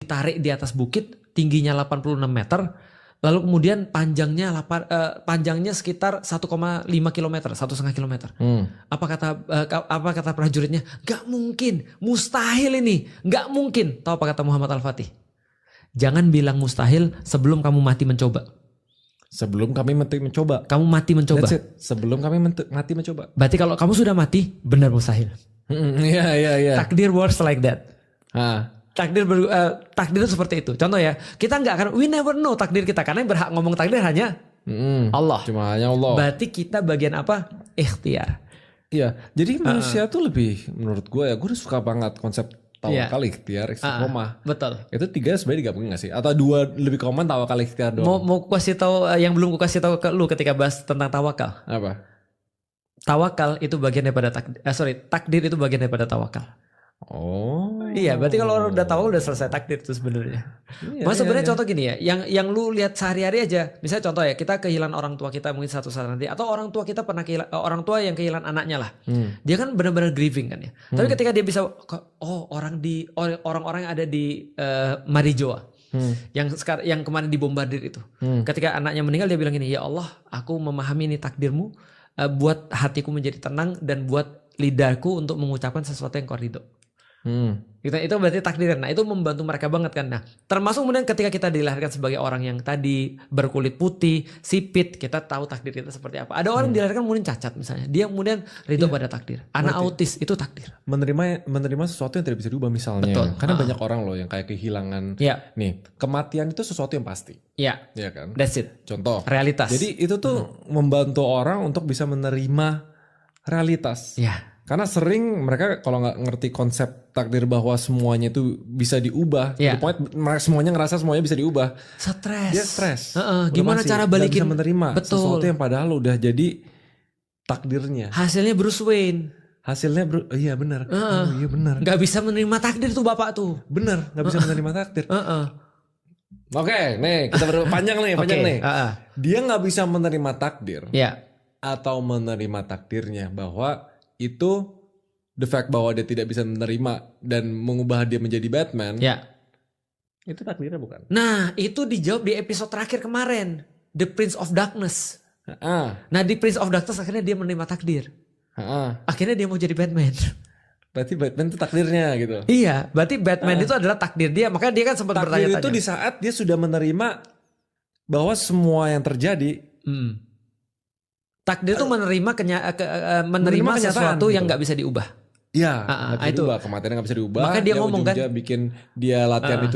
ditarik di atas bukit, tingginya 86 meter, lalu kemudian panjangnya sekitar 1,5 kilometer, 1,5 kilometer. Apa kata prajuritnya? Gak mungkin, mustahil ini, gak mungkin. Tahu apa kata Muhammad Al-Fatih? Jangan bilang mustahil sebelum kamu mati mencoba. Sebelum kami mencoba. Kamu mati mencoba. That's it. Sebelum kami mati mencoba. Berarti kalau kamu sudah mati, benar mustahil. Iya. Takdir works like that. Ah. Takdir seperti itu. Contoh ya, kita nggak akan, we never know takdir kita, karena yang berhak ngomong takdir hanya Allah. Cuma hanya Allah. Berarti kita bagian apa? Ikhtiar. Iya. Jadi manusia tuh lebih, menurut gue udah suka banget konsep tawakal, ikhtiar, istiqomah. Betul. Itu 3 sebenarnya digabungin gak sih? Atau 2 lebih common, tawakal, ikhtiar doang? Mau kasih tahu yang belum ku kasih tahu ke lu ketika bahas tentang tawakal. Apa? Tawakal itu bagian daripada takdir itu bagian daripada tawakal. Oh. Iya, berarti kalau orang udah tahu udah selesai takdir itu sebenarnya. Mas sebenarnya contoh gini ya, yang lu lihat sehari-hari aja. Misalnya contoh ya, kita kehilangan orang tua kita mungkin satu saat nanti, atau orang tua kita pernah orang tua yang kehilangan anaknya lah. Dia kan benar-benar grieving kan ya. Tapi ketika dia bisa, orang-orang yang ada di Marijoa, yang kemarin dibombardir itu, ketika anaknya meninggal dia bilang gini, ya Allah, aku memahami ini takdirmu, buat hatiku menjadi tenang dan buat lidahku untuk mengucapkan sesuatu yang kau ridho. Itu berarti takdir. Nah itu membantu mereka banget kan. Nah termasuk kemudian ketika kita dilahirkan sebagai orang yang tadi berkulit putih, sipit, kita tahu takdir kita seperti apa. Ada orang dilahirkan kemudian cacat misalnya, dia kemudian ridho pada takdir. Anak autis itu takdir. Menerima sesuatu yang tidak bisa diubah misalnya. Betul. Karena banyak orang loh yang kayak kehilangan. Nih, kematian itu sesuatu yang pasti. Iya. Iya kan? That's it. Contoh. Realitas. Jadi itu tuh membantu orang untuk bisa menerima realitas. Iya. Karena sering mereka kalau nggak ngerti konsep takdir bahwa semuanya itu bisa diubah, semuanya ngerasa semuanya bisa diubah. Stres. Dia stres. Gimana cara balikin? Bisa menerima sesuatu yang padahal udah jadi takdirnya. Hasilnya Bruce Wayne. Iya benar. Iya benar. Gak bisa menerima takdir tuh bapak tuh. Benar, nggak bisa menerima takdir. Oke, nih kita panjang nih. Dia nggak bisa menerima takdir. Atau menerima takdirnya bahwa itu the fact bahwa dia tidak bisa menerima dan mengubah dia menjadi Batman. Itu takdirnya bukan? Nah, itu dijawab di episode terakhir kemarin, The Prince of Darkness. Nah, di Prince of Darkness akhirnya dia menerima takdir. Akhirnya dia mau jadi Batman. Berarti Batman itu takdirnya gitu. Iya, berarti Batman itu adalah takdir dia. Makanya dia kan sempat bertanya-tanya. Takdir itu di saat dia sudah menerima bahwa semua yang terjadi. Takdir itu menerima sesuatu yang nggak bisa diubah. Iya, itu kematiannya nggak bisa diubah. Maka dia ngomong kan, bikin dia latihan itu